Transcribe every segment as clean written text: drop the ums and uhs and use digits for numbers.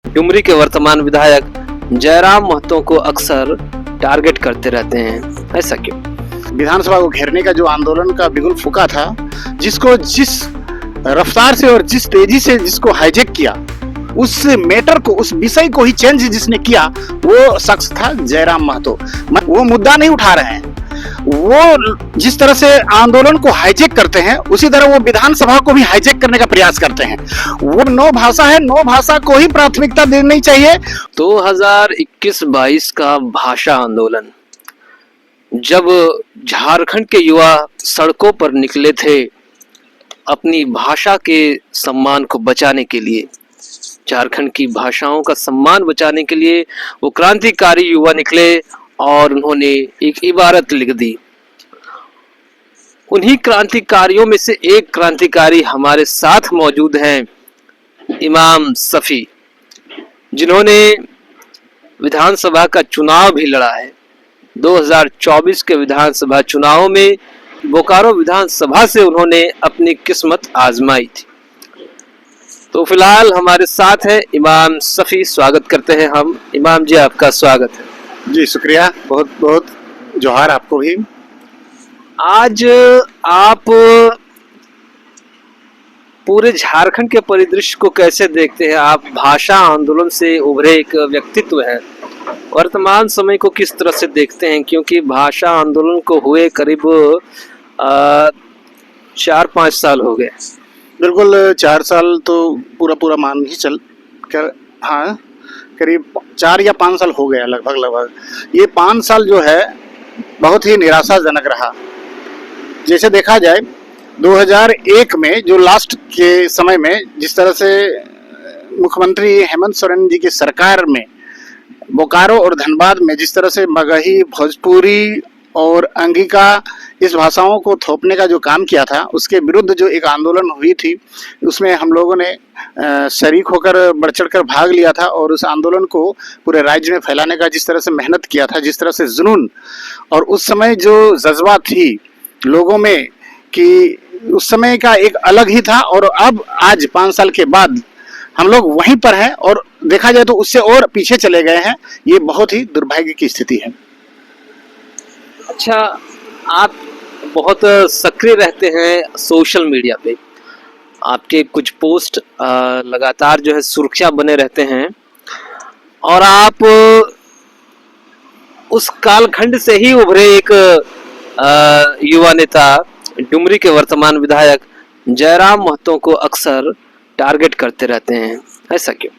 डुमरी के वर्तमान विधायक जयराम महतो को अक्सर टारगेट करते रहते हैं, ऐसा क्यों? विधानसभा को घेरने का जो आंदोलन का बिगुल फूका था, जिसको जिस रफ्तार से और जिस तेजी से जिसको हाईजैक किया, उस मैटर को, उस विषय को ही चेंज जिसने किया, वो शख्स था जयराम महतो। वो मुद्दा नहीं उठा रहे हैं, वो जिस तरह से आंदोलन को हाईजैक करते हैं उसी तरह वो विधानसभा को भी हाईजैक करने का प्रयास करते हैं। वो नौ भाषा है, नौ भाषा को ही प्राथमिकता देनी चाहिए। 2021-22 का भाषा आंदोलन, जब झारखंड के युवा सड़कों पर निकले थे अपनी भाषा के सम्मान को बचाने के लिए, झारखंड की भाषाओं का सम्मान बचाने के लिए वो क्रांतिकारी युवा निकले और उन्होंने एक इबारत लिख दी। उन्हीं क्रांतिकारियों में से एक क्रांतिकारी हमारे साथ मौजूद हैं, इमाम सफी, जिन्होंने विधानसभा का चुनाव भी लड़ा है। 2024 के विधानसभा चुनाव में बोकारो विधानसभा से उन्होंने अपनी किस्मत आजमाई थी। तो फिलहाल हमारे साथ है इमाम सफी, स्वागत करते हैं हम। इमाम जी, आपका स्वागत है। जी शुक्रिया, बहुत बहुत जोहार आपको भी। आज आप पूरे झारखंड के परिदृश्य को कैसे देखते हैं? आप भाषा आंदोलन से उभरे एक व्यक्तित्व हैं, वर्तमान समय को किस तरह से देखते हैं? क्योंकि भाषा आंदोलन को हुए करीब 4-5 साल हो गए। बिल्कुल 4 साल तो पूरा मान ही चल कर, हाँ करीब 4 या 5 साल हो गया लगभग। ये 5 साल जो है बहुत ही निराशाजनक रहा। जैसे देखा जाए 2001 में जो लास्ट के समय में जिस तरह से मुख्यमंत्री हेमंत सोरेन जी की सरकार में बोकारो और धनबाद में जिस तरह से मगही, भोजपुरी और अंगिका इस भाषाओं को थोपने का जो काम किया था, उसके विरुद्ध जो एक आंदोलन हुई थी, उसमें हम लोगों ने शरीक होकर बढ़ चढ़कर भाग लिया था और उस आंदोलन को पूरे राज्य में फैलाने का जिस तरह से मेहनत किया था, जिस तरह से जुनून और उस समय जो जज्बा थी लोगों में कि उस समय का एक अलग ही था। और अब आज 5 साल के बाद हम लोग वहीं पर हैं और देखा जाए तो उससे और पीछे चले गए हैं। ये बहुत ही दुर्भाग्य की स्थिति है। अच्छा, आप बहुत सक्रिय रहते हैं सोशल मीडिया पे, आपके कुछ पोस्ट लगातार जो है सुर्खियां बने रहते हैं और आप उस कालखंड से ही उभरे एक युवा नेता, डुमरी के वर्तमान विधायक जयराम महतो को अक्सर टारगेट करते रहते हैं, ऐसा क्यों?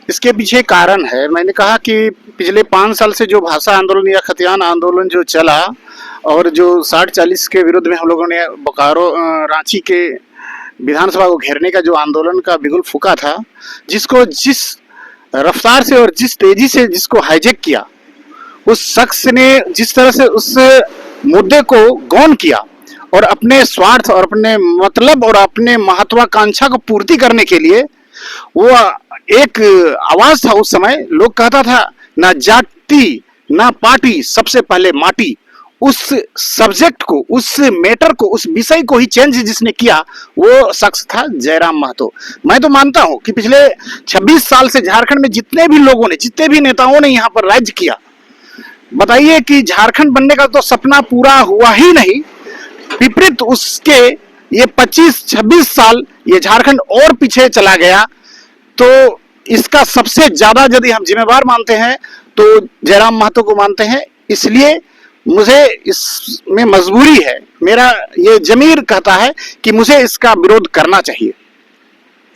इसके पीछे कारण है, मैंने कहा कि पिछले 5 साल से जो भाषा आंदोलन या खतियान आंदोलन जो चला और जो 60-40 के विरुद्ध में हम लोगों ने बोकारो रांची के विधानसभा को घेरने का जो आंदोलन का बिगुल फूका था, जिसको जिस रफ्तार से और जिस तेजी से जिसको हाईजैक किया, उस शख्स ने जिस तरह से उस मुद्दे को गौन किया और अपने स्वार्थ और अपने मतलब और अपने महत्वाकांक्षा को पूर्ति करने के लिए वो एक आवाज था। उस समय लोग कहता था ना जाति ना पार्टी, सबसे पहले माटी। उस सब्जेक्ट को, उस मैटर को, उस विषय को ही चेंज जिसने किया, वो शख्स था जयराम महतो। मैं तो मानता हूं कि पिछले 26 साल से झारखंड में जितने भी लोगों ने, जितने भी नेताओं ने यहाँ पर राज्य किया, बताइए कि झारखंड बनने का तो सपना पूरा हुआ ही नहीं, विपरीत उसके ये 25-26 साल ये झारखंड और पीछे चला गया। तो इसका सबसे ज्यादा यदि हम जिम्मेवार मानते हैं तो जयराम महतो को मानते हैं। इसलिए मुझे इसमें मजबूरी है, मेरा ये जमीर कहता है कि मुझे इसका विरोध करना चाहिए।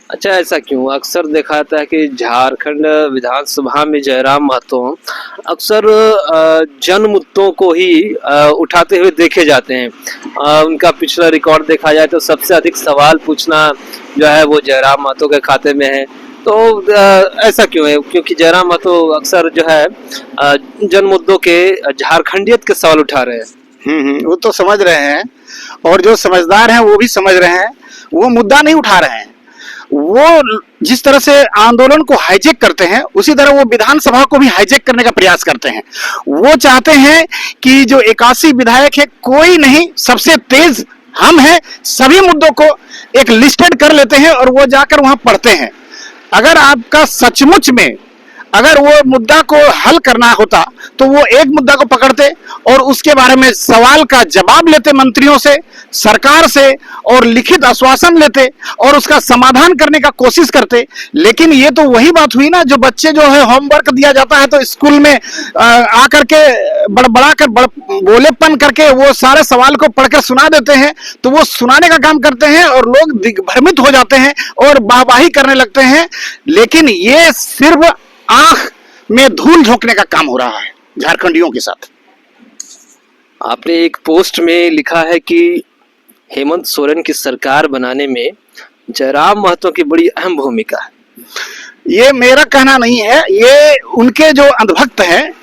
अच्छा, ऐसा क्यों? अक्सर देखा जाता है कि झारखंड विधानसभा में जयराम महतो अक्सर जन मुद्दों को ही उठाते हुए देखे जाते हैं। उनका पिछला रिकॉर्ड देखा जाए तो सबसे अधिक सवाल पूछना जो है वो जयराम महतो के खाते में है। तो ऐसा क्यों है? क्योंकि जयराम महतो अक्सर जो है जन मुद्दों के, झारखंडियत के सवाल उठा रहे हैं। वो तो समझ रहे हैं और जो समझदार हैं वो भी समझ रहे हैं, वो मुद्दा नहीं उठा रहे हैं। वो जिस तरह से आंदोलन को हाईजैक करते हैं उसी तरह वो विधानसभा को भी हाईजैक करने का प्रयास करते हैं। वो चाहते हैं कि जो 81 विधायक है, कोई नहीं, सबसे तेज हम हैं, सभी मुद्दों को एक लिस्टेड कर लेते हैं और वो जाकर वहां पढ़ते हैं। अगर आपका सचमुच में अगर वो मुद्दा को हल करना होता तो वो एक मुद्दा को पकड़ते और उसके बारे में सवाल का जवाब लेते मंत्रियों से, सरकार से, और लिखित आश्वासन लेते और उसका समाधान करने का कोशिश करते। लेकिन ये तो वही बात हुई ना, जो बच्चे जो है होमवर्क दिया जाता है तो स्कूल में आकर के बड़बड़ा कर बोलेपन करके वो सारे सवाल को पढ़कर सुना देते हैं, तो वो सुनाने का काम करते हैं और लोग दिग्भ्रमित हो जाते हैं और वाहवाही करने लगते हैं। लेकिन ये सिर्फ आंख में धूल झोंकने का काम हो रहा है झारखंडियों के साथ। आपने एक पोस्ट में लिखा है कि हेमंत सोरेन की सरकार बनाने में जयराम महतो की बड़ी अहम भूमिका है। ये मेरा कहना नहीं है, ये उनके जो अंधभक्त हैं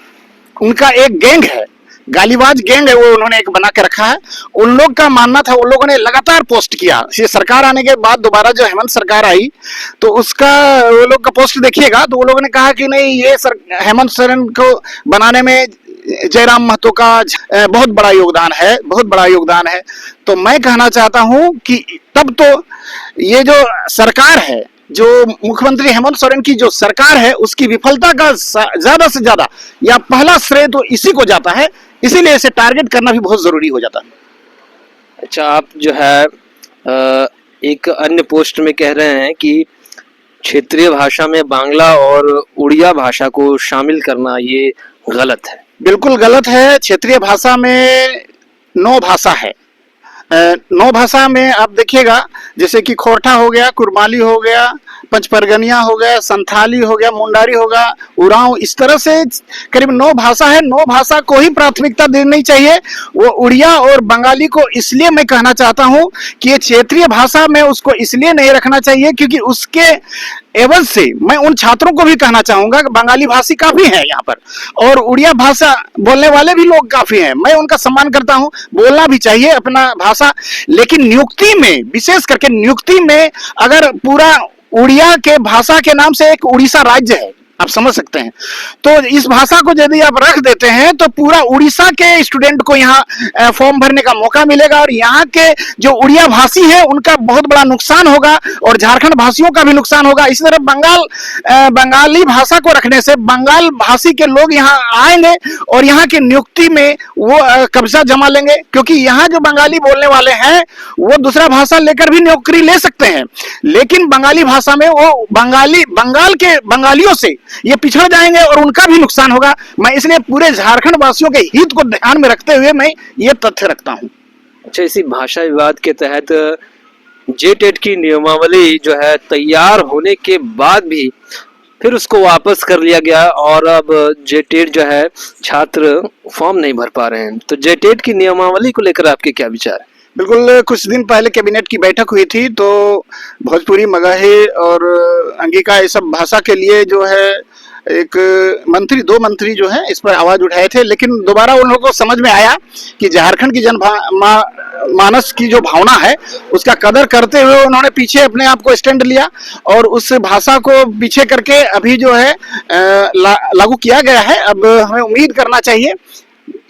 उनका एक गैंग है, गालीबाज गैंग है, वो उन्होंने एक बना के रखा है। उन लोग का मानना था, उन लोगों ने लगातार पोस्ट किया। ये सरकार आने के बाद दोबारा जो हेमंत सरकार आई तो उसका वो लोग का पोस्ट देखिएगा तो वो लोगों ने कहा कि नहीं, ये हेमंत सोरेन को बनाने में जयराम महतो का बहुत बड़ा योगदान है, बहुत बड़ा योगदान है। तो मैं कहना चाहता हूं कि तब तो ये जो सरकार है, जो मुख्यमंत्री हेमंत सोरेन की जो सरकार है, उसकी विफलता का ज्यादा से ज्यादा या पहला श्रेय तो इसी को जाता है, इसीलिए इसे टारगेट करना भी बहुत जरूरी हो जाता है। अच्छा, आप जो है एक अन्य पोस्ट में कह रहे हैं कि क्षेत्रीय भाषा में बांग्ला और उड़िया भाषा को शामिल करना ये गलत है। बिल्कुल गलत है। क्षेत्रीय भाषा में 9 भाषा है। 9 भाषा में आप देखिएगा, जैसे कि खोरठा हो गया, कुरमाली हो गया, पंचपरगनिया हो गया, संथाली हो गया, मुंडारी होगा, उरांव, इस तरह से करीब 9 भाषा है। 9 भाषा को ही प्राथमिकता देनी चाहिए। वो उड़िया और बंगाली को इसलिए मैं कहना चाहता हूं कि ये क्षेत्रीय भाषा में उसको इसलिए नहीं रखना चाहिए क्योंकि उसके एवज से मैं उन छात्रों को भी कहना चाहूंगा कि बंगाली भाषी काफी है यहाँ पर और उड़िया भाषा बोलने वाले भी लोग काफी हैं। मैं उनका सम्मान करता हूँ, बोलना भी चाहिए अपना भाषा, लेकिन नियुक्ति में, विशेष करके नियुक्ति में, अगर पूरा उड़िया के भाषा के नाम से एक उड़ीसा राज्य है, आप समझ सकते हैं, तो इस भाषा को यदि आप रख देते हैं तो पूरा उड़ीसा के स्टूडेंट को यहाँ फॉर्म भरने का मौका मिलेगा और यहाँ के जो उड़िया भाषी है उनका बहुत बड़ा नुकसान होगा और झारखंड भाषियों का भी नुकसान होगा। इसी तरह बंगाली भाषा को रखने से बंगाल भाषी के लोग यहाँ आएंगे और यहाँ की नियुक्ति में वो कब्जा जमा लेंगे, क्योंकि यहाँ जो बंगाली बोलने वाले हैं वो दूसरा भाषा लेकर भी नौकरी ले सकते हैं, लेकिन बंगाली भाषा में वो बंगाल के बंगालियों से ये पिछड़ जाएंगे और उनका भी नुकसान होगा। मैं इसलिए पूरे झारखंड वासियों के हित को ध्यान में रखते हुए मैं ये तथ्य रखता हूं। अच्छा, इसी भाषा विवाद के तहत जेटेट की नियमावली जो है तैयार होने के बाद भी फिर उसको वापस कर लिया गया और अब जेटेट जो है छात्र फॉर्म नहीं भर पा रहे हैं। तो जेटेट की नियमावली को लेकर आपके क्या विचार है? बिल्कुल, कुछ दिन पहले कैबिनेट की बैठक हुई थी तो भोजपुरी, मगही और अंगिका ये सब भाषा के लिए जो है एक मंत्री, 2 मंत्री जो है इस पर आवाज उठाए थे, लेकिन दोबारा उन लोगों को समझ में आया कि झारखंड की मानस की जो भावना है उसका कदर करते हुए उन्होंने पीछे अपने आप को स्टैंड लिया और उस भाषा को पीछे करके अभी जो है लागू किया गया है। अब हमें उम्मीद करना चाहिए।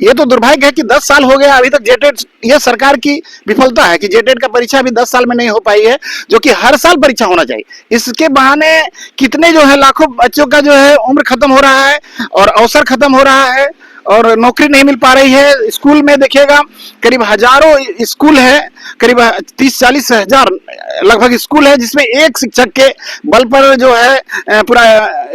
ये तो दुर्भाग्य है कि 10 साल हो गया अभी तक जेटेट, यह सरकार की विफलता है कि जेटेट का परीक्षा अभी 10 साल में नहीं हो पाई है, जो कि हर साल परीक्षा होना चाहिए। इसके बहाने कितने जो है लाखों बच्चों का जो है उम्र खत्म हो रहा है और अवसर खत्म हो रहा है और नौकरी नहीं मिल पा रही है। स्कूल में देखिएगा करीब हजारों स्कूल है, करीब 30-40 हजार लगभग स्कूल है, जिसमें एक शिक्षक के बल पर जो है पूरा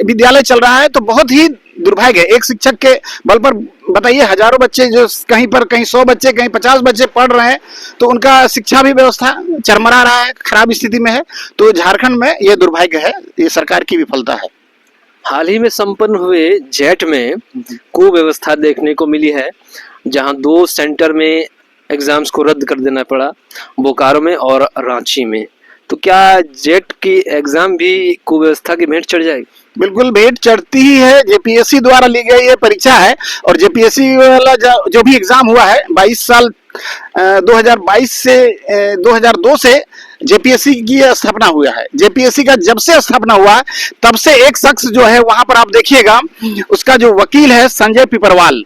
विद्यालय चल रहा है। तो बहुत ही दुर्भाग्य है, एक शिक्षक के बल पर बताइए हजारों बच्चे, जो कहीं 100 बच्चे, कहीं 50 बच्चे पढ़ रहे हैं, तो उनका शिक्षा भी व्यवस्था चरमरा रहा है, खराब स्थिति में है। तो झारखंड में ये दुर्भाग्य है, ये सरकार की विफलता है। हाल ही में संपन्न हुए जेट में कुव्यवस्था देखने को मिली है, जहां 2 सेंटर में एग्जाम्स को रद्द कर देना पड़ा, बोकारो में और रांची में। तो क्या जेट की एग्जाम भी कुव्यवस्था की भेंट चढ़ जाएगी? बिल्कुल भेंट चढ़ती ही है। जेपीएससी द्वारा ली गई ये परीक्षा है और जेपीएससी वाला जो भी एग्जाम हुआ है 2022 से 2002 से जेपीएससी की स्थापना हुआ है। जेपीएससी का जब से स्थापना हुआ तब से एक शख्स जो है वहां पर आप देखिएगा, उसका जो वकील है संजय पिपरवाल,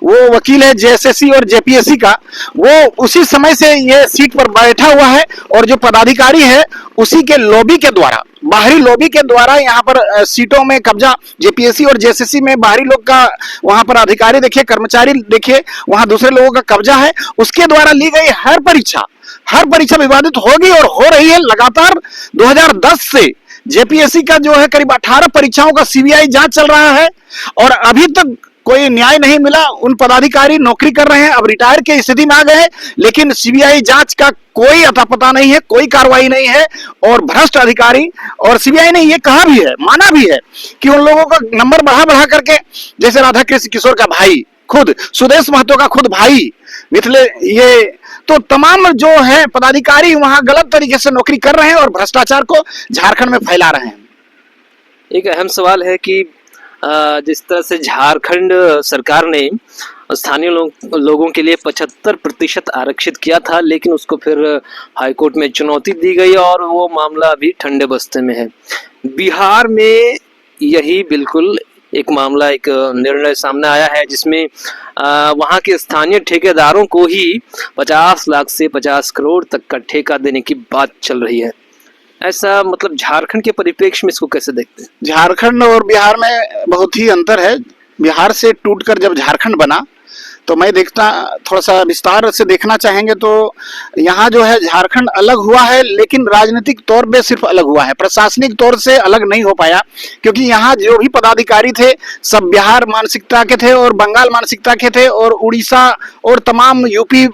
वो वकील है जेएसएससी और जेपीएससी का, वो उसी समय से ये सीट पर बैठा हुआ है और जो पदाधिकारी है उसी के लॉबी के द्वारा बाहरी लॉबी के द्वारा यहाँ पर सीटों में कब्जा, जेपीएससी और जेएसएससी में बाहरी लोग का वहां पर अधिकारी देखिए, कर्मचारी देखिए, वहां दूसरे लोगों का कब्जा है। उसके द्वारा ली गई हर परीक्षा विवादित होगी और हो रही है लगातार। 2010 से जेपीएससी का जो है करीब 18 परीक्षाओं का सीबीआई जांच चल रहा है और अभी तक कोई न्याय नहीं मिला। उन पदाधिकारी नौकरी कर रहे हैं, अब रिटायर की स्थिति में आ गए हैं, लेकिन सीबीआई जांच का कोई अता पता नहीं है, कोई कार्रवाई नहीं है। और भ्रष्ट अधिकारी, और सीबीआई ने ये कहा भी है, माना भी है कि उन लोगों का नंबर बढ़ा बढ़ा करके, जैसे राधा कृष्ण किशोर का भाई, खुद सुदेश महतो का खुद भाई मिथिले, ये तो तमाम जो है पदाधिकारी वहां गलत तरीके से नौकरी कर रहे हैं और भ्रष्टाचार को झारखंड में फैला रहे हैं। एक अहम सवाल है कि जिस तरह से झारखंड सरकार ने स्थानीय लोगों के लिए 75% आरक्षित किया था, लेकिन उसको फिर हाईकोर्ट में चुनौती दी गई और वो मामला अभी ठंडे बस्ते में है। बिहार में यही बिल्कुल एक मामला, एक निर्णय सामने आया है जिसमें वहाँ के स्थानीय ठेकेदारों को ही 50 लाख से 50 करोड़ तक का ठेका देने की बात चल रही है। ऐसा मतलब झारखंड के परिप्रेक्ष्य में इसको कैसे देखते हैं? झारखंड और बिहार में बहुत ही अंतर है। बिहार से टूटकर जब झारखंड बना तो मैं देखता, थोड़ा सा विस्तार से देखना चाहेंगे तो यहाँ जो है झारखंड अलग हुआ है, लेकिन राजनीतिक तौर पे सिर्फ अलग हुआ है, प्रशासनिक तौर से अलग नहीं हो पाया। क्योंकि यहाँ जो भी पदाधिकारी थे सब बिहार मानसिकता के थे और बंगाल मानसिकता के थे, और उड़ीसा और तमाम यूपी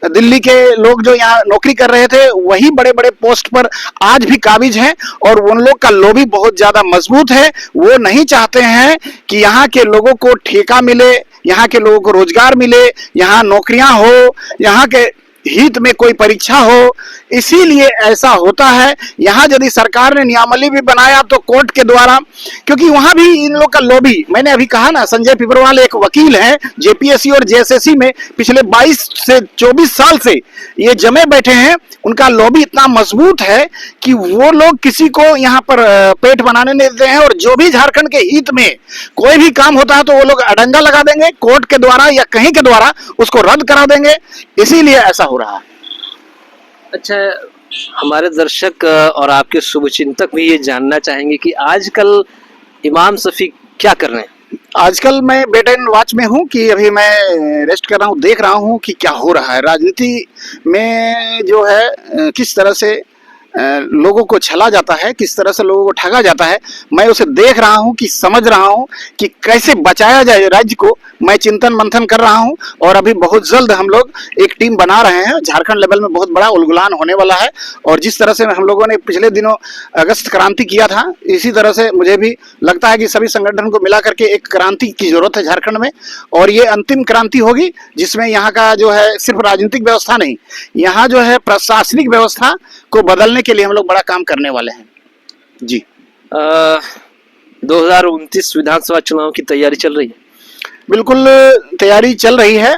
दिल्ली के लोग जो यहाँ नौकरी कर रहे थे वही बड़े बड़े पोस्ट पर आज भी काबिज हैं। और उन लोग का लॉबी बहुत ज्यादा मजबूत है। वो नहीं चाहते हैं कि यहाँ के लोगों को ठेका मिले, यहाँ के लोगों को रोजगार मिले, यहाँ नौकरियां हो, यहाँ के हित में कोई परीक्षा हो। इसीलिए ऐसा होता है। यहाँ यदि सरकार ने नियमावली भी बनाया तो कोर्ट के द्वारा, क्योंकि वहां भी इन लोग का लॉबी, मैंने अभी कहा ना, संजय पिबरवाल एक वकील हैं जेपीएससी और जेएसएससी में, पिछले 22 से 24 साल से ये जमे बैठे हैं। उनका लॉबी इतना मजबूत है कि वो लोग किसी को यहाँ पर पेट बनाने नहीं देते हैं, और जो भी झारखंड के हित में कोई भी काम होता है तो वो लोग अडंगा लगा देंगे कोर्ट के द्वारा या कहीं के द्वारा, उसको रद्द करा देंगे। इसीलिए ऐसा हो रहा है। अच्छा, हमारे दर्शक और आपके शुभचिंतक भी ये जानना चाहेंगे कि आजकल इमाम शफी क्या कर रहे हैं? आजकल मैं वेट एंड वॉच में हूँ कि अभी मैं रेस्ट कर रहा हूँ, देख रहा हूँ कि क्या हो रहा है राजनीति में, जो है किस तरह से लोगों को छला जाता है, किस तरह से लोगों को ठगा जाता है। मैं उसे देख रहा हूं कि समझ रहा हूं कि कैसे बचाया जाए राज्य को। मैं चिंतन मंथन कर रहा हूं और अभी बहुत जल्द हम लोग एक टीम बना रहे हैं। झारखंड लेवल में बहुत बड़ा उलगुलान होने वाला है, और जिस तरह से हम लोगों ने पिछले दिनों अगस्त क्रांति किया था, इसी तरह से मुझे भी लगता है कि सभी संगठन को मिला करके एक क्रांति की जरूरत है झारखंड में। और ये अंतिम क्रांति होगी जिसमें यहाँ का जो है सिर्फ राजनीतिक व्यवस्था नहीं, यहाँ जो है प्रशासनिक व्यवस्था को बदलने के लिए हम लोग बड़ा काम करने वाले हैं। जी, 2029 विधानसभा चुनाव की तैयारी चल रही है? बिल्कुल तैयारी चल रही है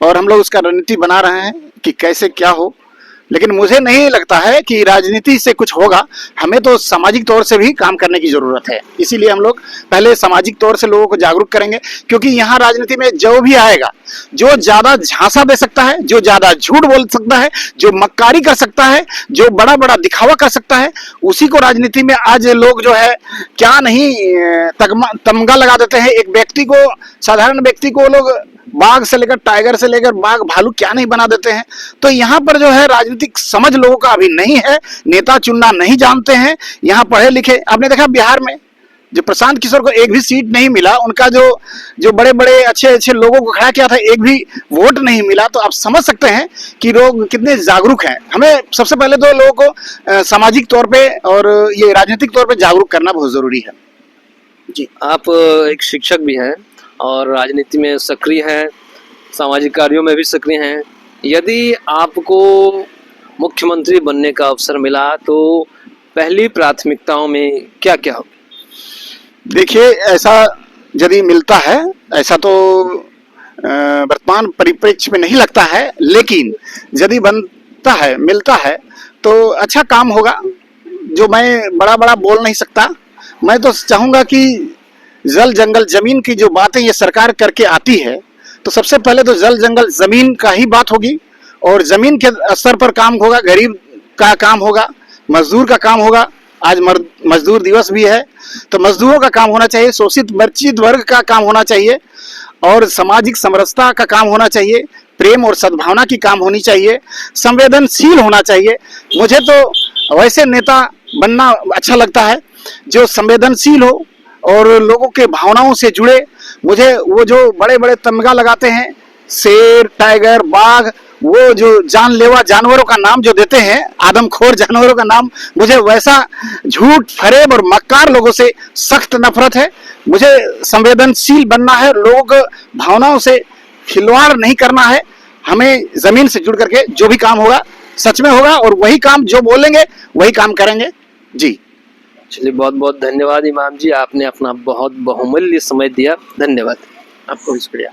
और हम लोग उसका रणनीति बना रहे हैं कि कैसे क्या हो। लेकिन मुझे नहीं लगता है कि राजनीति से कुछ होगा। हमें तो सामाजिक तौर से भी काम करने की जरूरत है। इसीलिए हम लोग पहले सामाजिक तौर से लोगों को जागरूक करेंगे, क्योंकि यहाँ राजनीति में जो भी आएगा, जो ज्यादा झांसा दे सकता है, जो ज्यादा झूठ बोल सकता है, जो मक्कारी कर सकता है, जो बड़ा बड़ा दिखावा कर सकता है, उसी को राजनीति में आज लोग जो है क्या नहीं तमगा लगा देते हैं। एक व्यक्ति को, साधारण व्यक्ति को लोग बाघ से लेकर टाइगर से लेकर बाघ भालू क्या नहीं बना देते हैं। तो यहाँ पर जो है राजनीतिक समझ लोगों का अभी नहीं है, नेता चुनना नहीं जानते हैं। यहाँ पढ़े लिखे, आपने देखा बिहार में जो प्रशांत किशोर को एक भी सीट नहीं मिला, उनका जो बड़े बड़े अच्छे अच्छे लोगों को खड़ा किया था, एक भी वोट नहीं मिला। तो आप समझ सकते हैं कि लोग कितने जागरूक हैं। हमें सबसे पहले तो लोगों को सामाजिक तौर पे और ये राजनीतिक तौर पे जागरूक करना बहुत जरूरी है। जी, आप एक शिक्षक भी हैं और राजनीति में सक्रिय हैं, सामाजिक कार्यों में भी सक्रिय हैं। यदि आपको मुख्यमंत्री बनने का अवसर मिला तो पहली प्राथमिकताओं में क्या क्या हो? देखिए, ऐसा यदि मिलता है, ऐसा तो वर्तमान परिप्रेक्ष्य में नहीं लगता है, लेकिन यदि बनता है, मिलता है तो अच्छा काम होगा। जो मैं बड़ा बड़ा बोल नहीं सकता, मैं तो चाहूंगा कि जल जंगल जमीन की जो बातें ये सरकार करके आती है, तो सबसे पहले तो जल जंगल जमीन का ही बात होगी, और जमीन के स्तर पर काम होगा, गरीब का काम होगा, मजदूर का काम होगा, आज मजदूर दिवस भी है, तो मजदूरों का काम होना चाहिए, शोषित वंचित वर्ग का काम होना चाहिए और सामाजिक समरसता का काम होना चाहिए, प्रेम और सद्भावना की काम होनी चाहिए, संवेदनशील होना चाहिए। मुझे तो वैसे नेता बनना अच्छा लगता है जो संवेदनशील हो और लोगों के भावनाओं से जुड़े। मुझे वो जो बड़े बड़े तमगा लगाते हैं, शेर, टाइगर, बाघ, वो जो जानलेवा जानवरों का नाम जो देते हैं, आदमखोर जानवरों का नाम, मुझे वैसा झूठ, फरेब और मक्कार लोगों से सख्त नफरत है। मुझे संवेदनशील बनना है, लोग भावनाओं से खिलवाड़ नहीं करना है। हमें जमीन से जुड़ करके जो भी काम होगा सच में होगा और वही काम जो बोलेंगे वही काम करेंगे। जी चलिए, बहुत बहुत धन्यवाद इमाम जी, आपने अपना बहुत बहुमूल्य समय दिया। धन्यवाद। आपको भी शुक्रिया।